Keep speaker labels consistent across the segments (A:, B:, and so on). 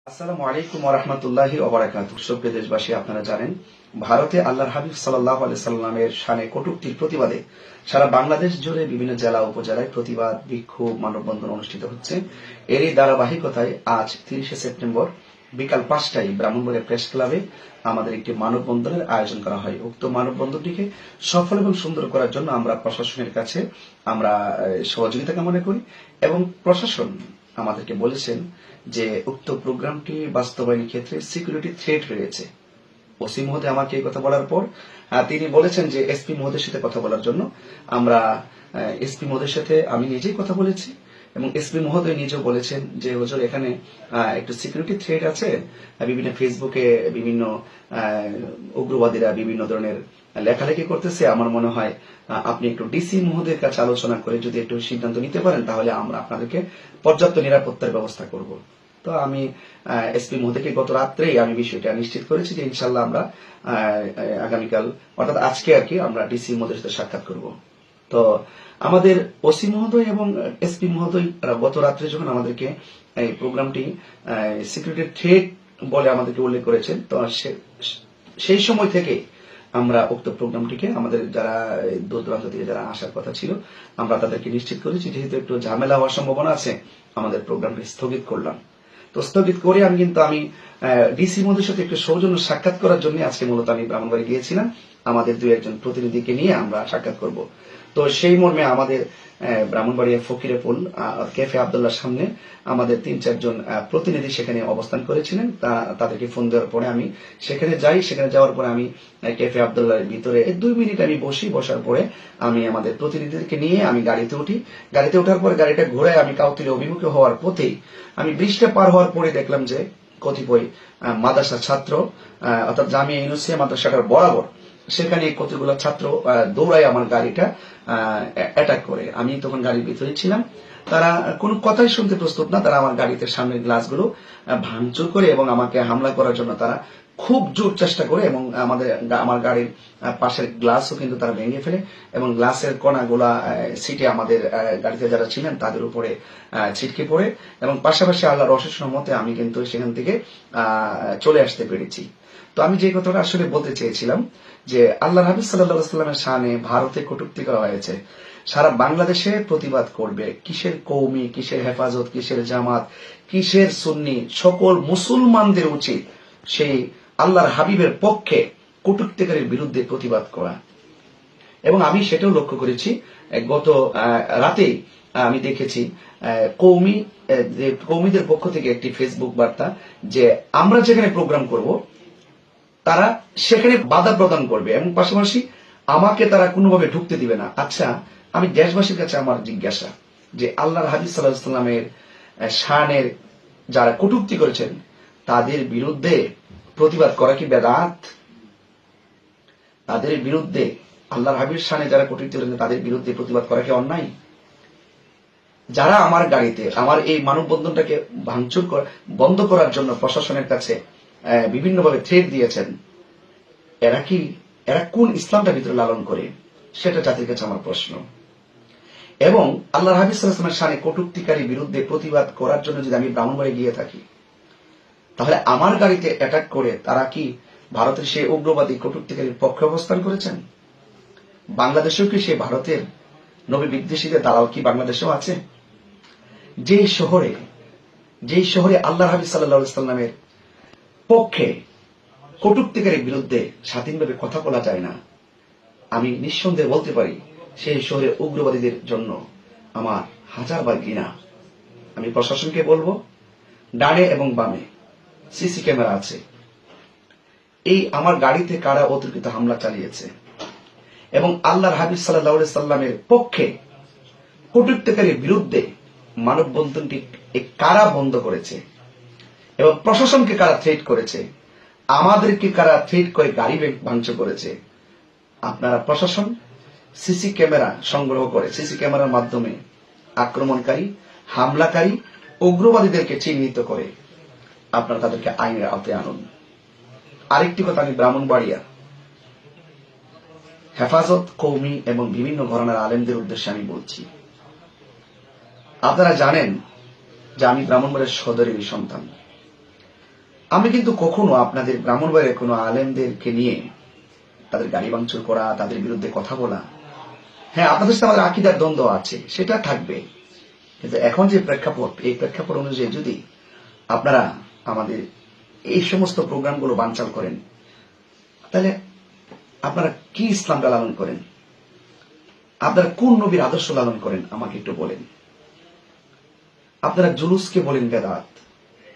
A: আসসালামু আলাইকুম ওয়া রাহমাতুল্লাহি ওয়া বারাকাতুহু। সুপ্রিয় দেশবাসী, আপনারা জানেন ভারতে আল্লাহর হাবিব সাল্লাল্লাহু আলাইহি সাল্লামের শানে কটূক্তির প্রতিবাদে সারা বাংলাদেশ জুড়ে বিভিন্ন জেলা উপজেলায় প্রতিবাদ, বিক্ষোভ, মানববন্ধন অনুষ্ঠিত হচ্ছে। এরই ধারাবাহিকতায় আজ 30শে সেপ্টেম্বর বিকাল 5টায় ব্রাহ্মণবাড়িয়া প্রেস ক্লাবে আমাদের একটি মানববন্ধনের আয়োজন করা হয়। উক্ত মানববন্ধনটিকে সফল এবং সুন্দর করার জন্য আমরা প্রশাসনের কাছে আমরা সহযোগিতা কামনা করি এবং প্রশাসন আমাদেরকে বলেছেন যে উক্ত প্রোগ্রামটি বাস্তবায়নের ক্ষেত্রে সিকিউরিটি থ্রেট রয়েছে। ওসি মহোদয় আমাকে এই কথা বলার পর তিনি বলেছেন যে এসপি মহোদয়ের সাথে কথা বলার জন্য। আমরা এসপি মহোদয়ের সাথে আমি নিজেই কথা বলেছি এবং এসপি মহোদয় নিজেও বলেছেন যে হুজুর এখানে একটু সিকিউরিটি থ্রেট আছে। বিভিন্ন ফেসবুকে বিভিন্ন উগ্রবাদীরা বিভিন্ন ধরনের লেখালেখি করতেছে। আমার মনে হয় আপনি একটু ডিসি মহোদয়ের কাছে আলোচনা করে যদি একটু সিদ্ধান্ত নিতে পারেন তাহলে আমরা আপনাদেরকে পর্যাপ্ত নিরাপত্তার ব্যবস্থা করব। তো আমি এসপি মহোদয়কে গত রাত্রেই আমি বিষয়টা নিশ্চিত করেছি যে ইনশাল্লাহ আমরা আগামীকাল অর্থাৎ আজকে আর কি আমরা ডিসি মহোদয়ের সাথে সাক্ষাৎ করব। তো আমাদের ওসি মহোদয় এবং এসপি মহোদয় গত রাত্রে যখন আমাদেরকে এই প্রোগ্রামটি সিকিউরিটি থ্রেট বলে আমাদেরকে উল্লেখ করেছেন, তো সেই সময় থেকে আমরা উক্ত প্রোগ্রামটিকে আমাদের যারা দূর দূরান্ত থেকে যারা আসার কথা ছিল আমরা তাদেরকে নিশ্চিত করেছি। যেহেতু একটু ঝামেলা হওয়ার সম্ভাবনা আছে আমাদের প্রোগ্রামটি স্থগিত করলাম। তো স্থগিত করে আমি ডিসি মহোদয়ের সাথে একটু সৌজন্য সাক্ষাৎ করার জন্য আজকে মূলত আমি ব্রাহ্মণবাড়ি গিয়েছিলাম। আমাদের দুই একজন প্রতিনিধিকে নিয়ে আমরা সাক্ষাৎ করব। তো সেই মর্মে আমাদের ব্রাহ্মণবাড়িয়া ফকিরে পুল ক্যাফে আব্দুল্লাহর সামনে আমাদের 3-4 জন প্রতিনিধি সেখানে অবস্থান করেছিলেন। তাদেরকে ফোন দেওয়ার পরে আমি সেখানে যাই। সেখানে যাওয়ার পরে আমি ক্যাফে আব্দুল্লাহর ভিতরে 2 মিনিট আমি বসার পরে আমি আমাদের প্রতিনিধিদেরকে নিয়ে আমি গাড়িতে উঠি। গাড়িতে ওঠার পরে গাড়িটা ঘোরায় আমি কাউতিলে অভিমুখে হওয়ার পথেই আমি ব্রিজটা পার হওয়ার পরে দেখলাম যে কতিপয় মাদ্রাসা ছাত্র অর্থাৎ জামিয়া ইউনুসিয়া মাদ্রাসাটার বরাবর সেখানে কতগুলো ছাত্র দৌড়ায় আমার গাড়িটা অ্যাটাক করে। আমি তখন গাড়ির ভিতরে ছিলাম। তারা কোনো কথাই শুনতে প্রস্তুত না। তারা আমার গাড়িতে সামনের গ্লাসগুলো ভাঙচুর করে এবং আমাকে হামলা করার জন্য তারা খুব জোর চেষ্টা করে এবং আমার গাড়ির পাশের গ্লাসও কিন্তু তারা ভেঙে ফেলে এবং গ্লাসের কণাগুলা সিটে আমাদের গাড়িতে যারা ছিলেন তাদের উপরে ছিটকে পড়ে এবং পাশাপাশি আল্লাহর অশেষ রহমতে আমি কিন্তু সেখান থেকে চলে আসতে পেরেছি। তো আমি যে কথাটা আসলে বলতে চেয়েছিলাম যে আল্লাহর হাবিব সাল্লাল্লাহু আলাইহি সাল্লামের শানে ভারতে কটূক্তি করা হয়েছে, সারা বাংলাদেশে প্রতিবাদ করবে। কিসের কওমি, কিসের হেফাজত, কিসের জামাত, কিসের সুন্নি, সকল মুসলমানদের উচিত সেই আল্লাহর হাবিবের পক্ষে কটূক্তিকারীর বিরুদ্ধে প্রতিবাদ করা। এবং আমি সেটাও লক্ষ্য করেছি গত রাতেই আমি দেখেছি কওমিদের পক্ষ থেকে একটি ফেসবুক বার্তা যে আমরা যেখানে প্রোগ্রাম করব তারা সেখানে বাধা প্রদান করবে এবং পাশাপাশি আমাকে তারা কোনোভাবে ঢুকতে দিবে না। আচ্ছা, আমি দেশবাসীর কাছে আমার জিজ্ঞাসা যে আল্লাহর হাবিব সাল্লাল্লাহু আলাইহি সাল্লামের শানের যারা কটূক্তি করেছেন তাদের বিরুদ্ধে প্রতিবাদ করা কি বেদাত? তাদের বিরুদ্ধে আল্লাহর হাবিবের শানে যারা কটূক্তি করেছেন তাদের বিরুদ্ধে প্রতিবাদ করা কি অন্যায়? যারা আমার গাড়িতে আমার এই মানববন্ধনটাকে ভাঙচুর বন্ধ করার জন্য প্রশাসনের কাছে বিভিন্নভাবে থ্রেট দিয়েছেন, এরা কোন ইসলামটা ভিতরে লালন করে? সেটা জাতির কাছে আমার প্রশ্ন। এবং আল্লাহর হাবিব সাল্লাল্লাহু আলাইহি ওয়াসাল্লামের শানে কটূক্তিকারীর বিরুদ্ধে প্রতিবাদ করার জন্য যদি আমি ব্রাহ্মণবাড়ি গিয়ে থাকি তাহলে আমার গাড়িতে অ্যাটাক করে তারা কি ভারতের সেই উগ্রবাদী কটূক্তিকারীর পক্ষে অবস্থান করেছেন? বাংলাদেশেও কি সেই ভারতের নবী বিদ্বেষীদের দালাল কি বাংলাদেশেও আছে? যেই শহরে আল্লাহর হাবিব সাল্লাল্লাহু আলাইহি ওয়াসাল্লামের পক্ষে কটূক্তিকারীর বিরুদ্ধে স্বাধীনভাবে কথা বলা যায় না, আমি নিঃসন্দেহে বলতে পারি সেই শহরের উগ্রবাদীদের জন্য আমার হাজারবার ঘৃণা। আমি প্রশাসনকে বলবো, ডানে এবং বামে সিসি ক্যামেরা আছে, এই আমার গাড়িতে কারা অতর্কিত হামলা চালিয়েছে এবং আল্লাহর হাবিব সাল্লাল্লাহু আলাইহি সাল্লামের পক্ষে কটূক্তিকারীর বিরুদ্ধে মানববন্ধনটি কারা বন্ধ করেছে এবং প্রশাসনকে কারা থ্রেট করেছে, আমাদেরকে কারা থ্রেট করে গাড়ি ভাঙচুর করেছে। আপনারা প্রশাসন সিসি ক্যামেরা সংগ্রহ করে সিসি ক্যামেরার মাধ্যমে আক্রমণকারী, হামলাকারী, উগ্রবাদীদেরকে চিহ্নিত করে আপনারা তাদেরকে আইনের আওতায় আনুন। আরেকটি কথা আমি ব্রাহ্মণবাড়িয়া হেফাজত, কওমি এবং বিভিন্ন ঘরানার আলেমদের উদ্দেশ্যে আমি বলছি, আপনারা জানেন যে আমি ব্রাহ্মণবাড়িয়ার সদরেরই সন্তান। আমি কিন্তু কখনো আপনাদের ব্রাহ্মণবাড়ির কোনো আলেমদেরকে নিয়ে তাদের গাড়ি ভাঙচুর করা, তাদের বিরুদ্ধে কথা বলা, হ্যাঁ আপনাদের সাথে আমাদের আকীদার দ্বন্দ্ব আছে, সেটা থাকবে, কিন্তু এখন যে প্রেক্ষাপট, এই প্রেক্ষাপট অনুযায়ী যদি আপনারা আমাদের এই সমস্ত প্রোগ্রামগুলো বানচাল করেন, তাহলে আপনারা কি ইসলামটা লালন করেন? আপনারা কোন নবীর আদর্শ লালন করেন আমাকে একটু বলেন। আপনারা জুলুসকে বলেন বেদাত।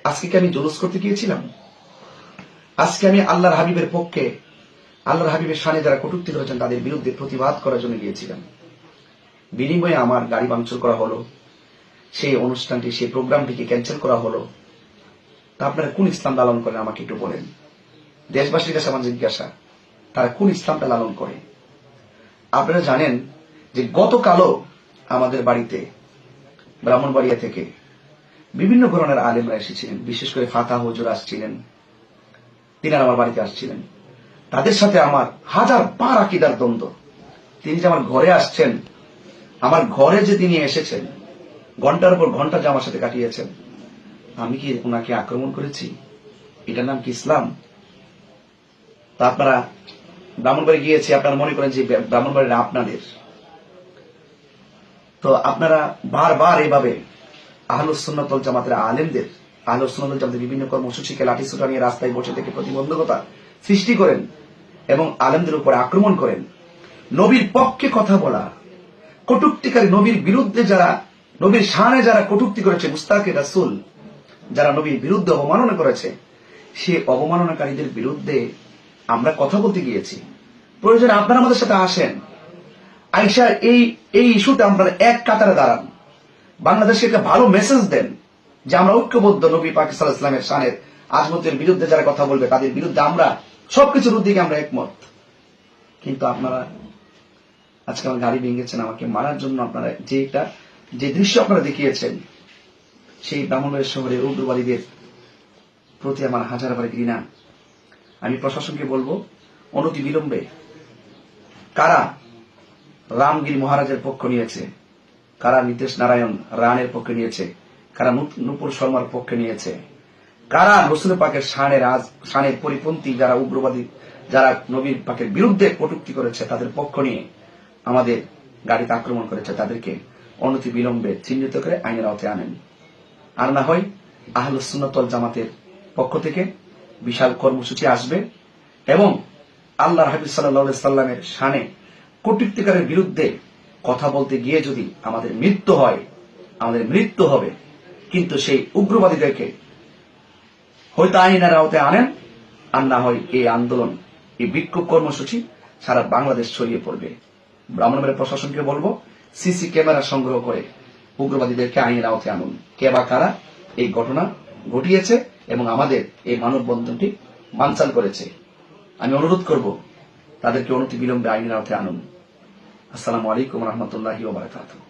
A: আজকে কি আমি জুলুস করতে গিয়েছিলাম? আজকে আমি আল্লাহর হাবিবের পক্ষে, আল্লাহর হাবিবের শানে যারা কটূক্তি করেছেন তাদের বিরুদ্ধে প্রতিবাদ করার জন্য গিয়েছিলাম। বিনিময়ে আমার গাড়ি ভাঙচুর করা হলো, সেই অনুষ্ঠানটি, সেই প্রোগ্রামটিকে ক্যান্সেল করা হলো। তা আপনারা কোন ইসলাম লালন করেন আমাকে একটু বলেন। দেশবাসীর কাছে আমার জিজ্ঞাসা, তারা কোন ইসলামটা লালন করে? আপনারা জানেন যে গতকালও আমাদের বাড়িতে ব্রাহ্মণবাড়িয়া থেকে বিভিন্ন ধরনের আলেমরা এসেছিলেন, বিশেষ করে ফাতা হুজুর আসছিলেন, তিনারা আমার বাড়িতে আসছিলেন। তাদের সাথে আমার হাজার বার আকীদার দ্বন্দ্ব। তিনি যে আমার ঘরে আসছেন, আমার ঘরে যে তিনি এসেছেন, ঘন্টার পর ঘন্টা যে আমার সাথে কাটিয়েছেন, আমি কি ওনাকে আক্রমণ করেছি? এটার নাম কি ইসলাম? তা আপনারা ব্রাহ্মণবাড়ি গিয়েছি, আপনারা মনে করেন যে ব্রাহ্মণবাড়িটা আপনাদের। তো আপনারা বারবার এভাবে আহলুস সুন্নাত ওয়াল জামাতের আলেমদের, আহলুস সুন্নাত ওয়াল জামাতের বিভিন্ন কর্মসূচিকে লাঠিসোঁটা নিয়ে রাস্তায় বসে থেকে প্রতিবন্ধকতা সৃষ্টি করেন এবং আলেমদের উপরে আক্রমণ করেন। নবীর পক্ষে কথা বলা, কটূক্তিকারী, নবীর বিরুদ্ধে যারা, নবীর শানে যারা কটূক্তি করেছে, মুস্তাকে রাসূল যারা নবীর বিরুদ্ধে অবমাননা করেছে, সে অবমাননাকারীদের বিরুদ্ধে আমরা কথা বলতে গিয়েছি। প্রয়োজনে আপনারা আমাদের সাথে আসেন, আইসা এই ইস্যুতে আমরা এক কাতারে দাঁড়ান, বাংলাদেশকে একটা ভালো মেসেজ দেন যে আমরা ঐক্যবদ্ধ, নবী পাক সাল্লাল্লাহু আলাইহি ওয়াসাল্লামের শানের আজমতের বিরুদ্ধে যারা কথা বলবে তাদের বিরুদ্ধে আমরা সবকিছুর দিকে আমরা একমত। কিন্তু আপনারা আজকে আমার গাড়ি ভেঙেছেন আমাকে মারার জন্য। আপনারা যে দৃশ্য আপনারা দেখিয়েছেন, সেই ব্রাহ্মণবাড়িয়া শহরের উগ্রবাদীদের প্রতি আমার হাজার বার ঘৃণা। আমি প্রশাসনকে বলবো, অনতি বিলম্বে কারা রামগিরি মহারাজের পক্ষ নিয়েছে, কারা নীতিশ নারায়ণ রানের পক্ষে নিয়েছে, কারা নূপুর শর্মার পক্ষে নিয়েছে, কারা রসুল পাকের শানের পরিপন্থী যারা উগ্রবাদী, যারা নবীর পাকের বিরুদ্ধে কটূক্তি করেছে, তাদের পক্ষ নিয়ে আমাদের গাড়িতে আক্রমণ করেছে, তাদেরকে অনতি বিলম্বে চিহ্নিত করে আইনের আওতায় আনেন। আর না হয় আহলুস সুন্নাত ওয়াল জামাতের পক্ষ থেকে বিশাল কর্মসূচি আসবে এবং আল্লাহর হাবিব সাল্লাল্লাহু আলাইহি সাল্লামের শানে কটূক্তিকারের বিরুদ্ধে কথা বলতে গিয়ে যদি আমাদের মৃত্যু হয়, আমাদের মৃত্যু হবে। কিন্তু সেই উগ্রবাদীদেরকে হয়তো আইনের আওতায় আনেন, আর না হয় এই আন্দোলন, এই বিক্ষোভ কর্মসূচি সারা বাংলাদেশ ছড়িয়ে পড়বে। ব্রাহ্মণবাড়িয়া প্রশাসনকে বলবো, সিসি ক্যামেরা সংগ্রহ করে উগ্রবাদীদেরকে আইনের আওতায় আনুন। কে বা কারা এই ঘটনা ঘটিয়েছে এবং আমাদের এই মানববন্ধনটি বানচাল করেছে, আমি অনুরোধ করব তাদেরকে অনতি বিলম্বে আইনের আওতায় আনুন। আসসালামু আলাইকুম ওয়া রাহমাতুল্লাহি ওয়া বারাকাতুহু।